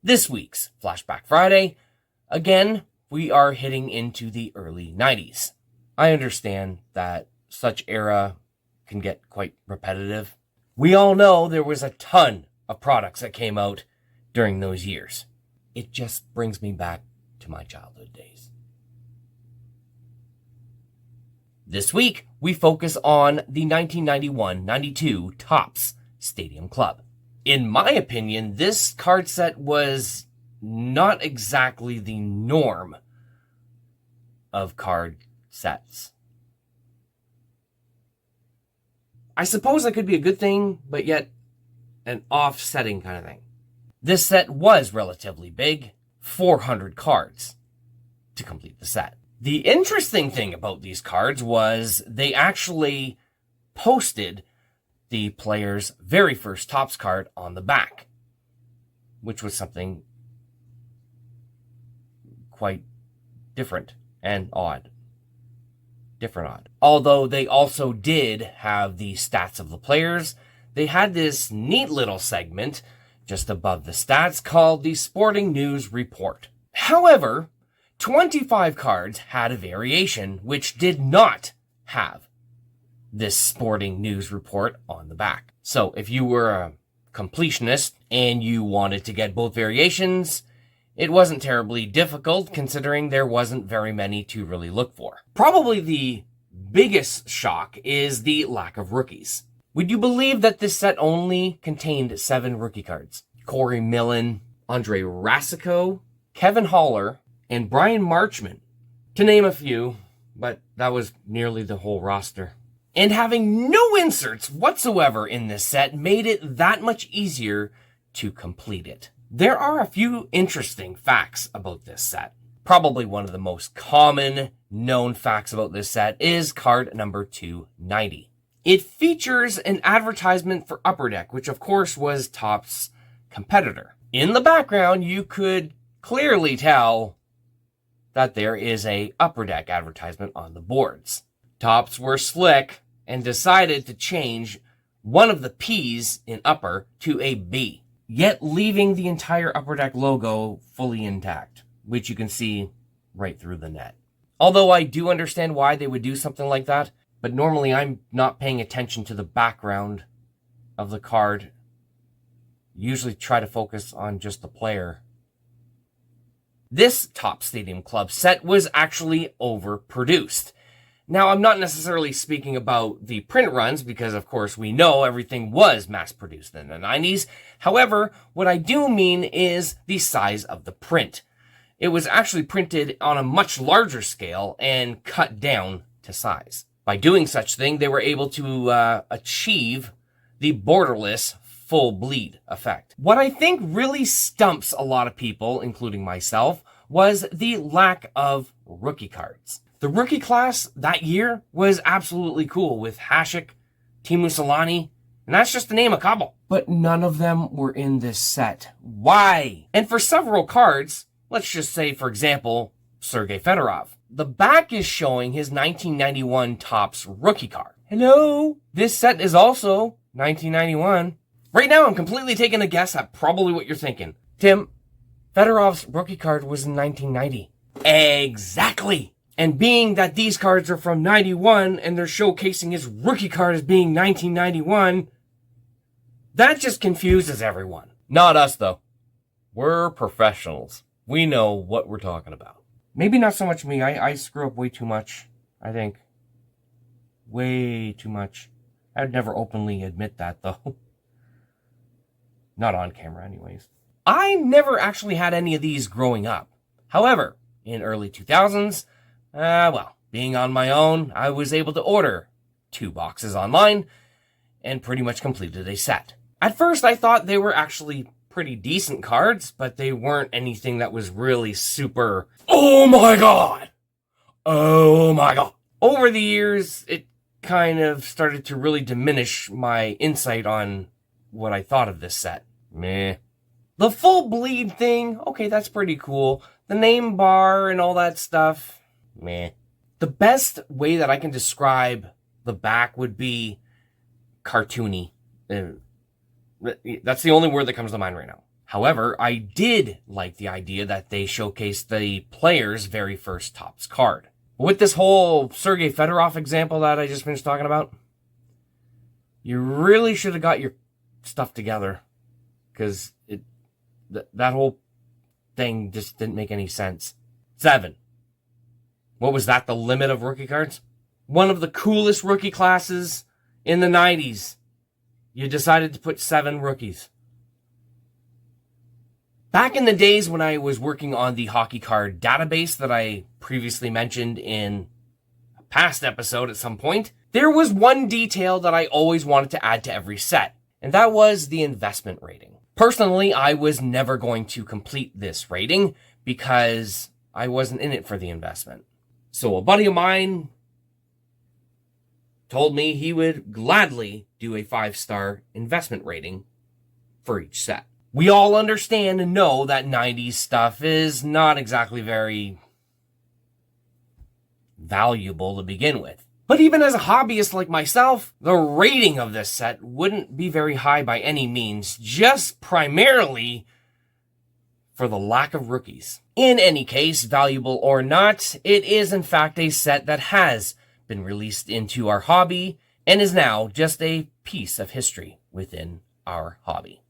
This week's Flashback Friday, again, we are hitting into the early 90s. I understand that such era can get quite repetitive. We all know there was a ton of products that came out during those years. It just brings me back to my childhood days. This week, we focus on the 1991-92 Topps Stadium Club. In my opinion, this card set was not exactly the norm of card sets. I suppose that could be a good thing, but yet an offsetting kind of thing. This set was relatively big, 400 cards to complete the set. The interesting thing about these cards was they actually posted the player's very first Topps card on the back, which was something quite different and odd. Although they also did have the stats of the players, they had this neat little segment just above the stats called the Sporting News Report. However, 25 cards had a variation which did not have this Sporting News Report on the back. So if you were a completionist and you wanted to get both variations, it wasn't terribly difficult considering there wasn't very many to really look for. Probably the biggest shock is the lack of rookies. Would you believe that this set only contained 7 rookie cards? Corey Millen, Andre Rasico, Kevin Haller, and Brian Marchment, to name a few, but that was nearly the whole roster. And having no inserts whatsoever in this set made it that much easier to complete it. There are a few interesting facts about this set. Probably one of the most common known facts about this set is card number 290. It features an advertisement for Upper Deck, which of course was Topps' competitor. In the background, you could clearly tell that there is a Upper Deck advertisement on the boards. Topps were slick and decided to change one of the P's in Upper to a B, yet leaving the entire Upper Deck logo fully intact, which you can see right through the net. Although I do understand why they would do something like that, but normally I'm not paying attention to the background of the card. Usually try to focus on just the player. This Topps Stadium Club set was actually overproduced. Now, I'm not necessarily speaking about the print runs because, of course, we know everything was mass-produced in the 90s. However, what I do mean is the size of the print. It was actually printed on a much larger scale and cut down to size. By doing such thing, they were able to achieve the borderless full bleed effect. What I think really stumps a lot of people, including myself, was the lack of rookie cards. The rookie class that year was absolutely cool with Hasek, Teemu Selanne, and that's just to name a couple. But none of them were in this set. Why? And for several cards, let's just say, for example, Sergei Fedorov. The back is showing his 1991 Topps rookie card. Hello? This set is also 1991. Right now, I'm completely taking a guess at probably what you're thinking. Tim, Fedorov's rookie card was in 1990. Exactly! And being that these cards are from 91 and they're showcasing his rookie card as being 1991, that just confuses everyone. Not us, though. We're professionals. We know what we're talking about. Maybe not so much me. I screw up way too much, I think. Way too much. I'd never openly admit that, though. Not on camera, anyways. I never actually had any of these growing up. However, in early 2000s, being on my own, I was able to order 2 boxes online and pretty much completed a set. At first, I thought they were actually pretty decent cards, but they weren't anything that was really super, oh my god! Oh my god! Over the years, it kind of started to really diminish my insight on what I thought of this set. Meh. The full bleed thing, okay, that's pretty cool. The name bar and all that stuff, meh. The best way that I can describe the back would be cartoony. That's the only word that comes to mind right now. However, I did like the idea that they showcased the player's very first Topps card. With this whole Sergei Fedorov example that I just finished talking about, you really should have got your stuff together, because that whole thing just didn't make any sense. 7. What was that, the limit of rookie cards? One of the coolest rookie classes in the 90s. You decided to put 7 rookies. Back in the days when I was working on the hockey card database that I previously mentioned in a past episode at some point, there was one detail that I always wanted to add to every set, and that was the investment rating. Personally, I was never going to complete this rating because I wasn't in it for the investment. So a buddy of mine told me he would gladly do a 5-star investment rating for each set. We all understand and know that 90s stuff is not exactly very valuable to begin with. But even as a hobbyist like myself, the rating of this set wouldn't be very high by any means, just primarily for the lack of rookies. In any case, valuable or not, it is in fact a set that has been released into our hobby and is now just a piece of history within our hobby.